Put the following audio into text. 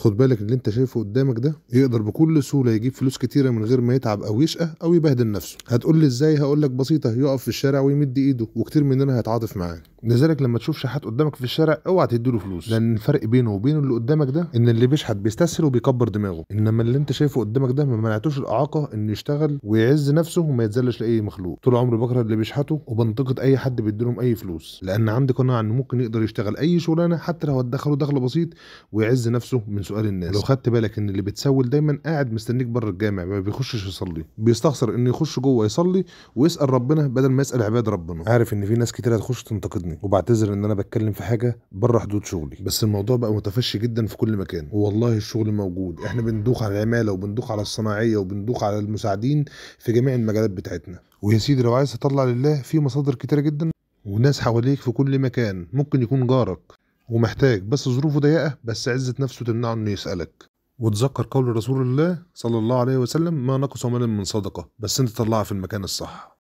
خد بالك اللي انت شايفه قدامك ده يقدر بكل سهوله يجيب فلوس كتيره من غير ما يتعب او يشقى او يبهدل نفسه. هتقول لي ازاي؟ هقول لك بسيطه، يقف في الشارع ويمد ايده وكتير مننا هيتعاطف معاه. لذلك لما تشوف شحات قدامك في الشارع اوعى تديله فلوس، لان الفرق بينه وبين اللي قدامك ده ان اللي بيشحت بيستسهل وبيكبر دماغه، انما اللي انت شايفه قدامك ده ما منعتوش الاعاقه انه يشتغل ويعز نفسه وما يتذلش لاي مخلوق. طول عمري بكره اللي بيشحتوا وبنتقد اي حد بيديلهم اي فلوس، لان عندي قناعه انه ممكن يقدر يشتغل اي شغلانه حتى لو هتدخله دخل بسيط ويعز نفسه من سؤال الناس. ولو خدت بالك ان اللي بتسول دايما قاعد مستنيك بره الجامع، ما بيخشش يصلي، بيستخسر انه يخش جوه يصلي ويسال ربنا بدل ما يسال عباد ربنا. عارف ان في ناس كتير هتخش تنتقدني، وبعتذر ان انا بتكلم في حاجه بره حدود شغلي، بس الموضوع بقى متفشي جدا في كل مكان، والله الشغل موجود. احنا بندوخ على العماله وبندوخ على الصناعيه وبندوخ على المساعدين في جميع المجالات بتاعتنا. ويا سيدي لو عايز تطلع لله في مصادر كتيره جدا وناس حواليك في كل مكان، ممكن يكون جارك ومحتاج بس ظروفه ضيقه، بس عزة نفسه تمنعه انه يسألك. وتذكر قول رسول الله صلى الله عليه وسلم: ما نقص مال من صدقة، بس انت طلعها في المكان الصح.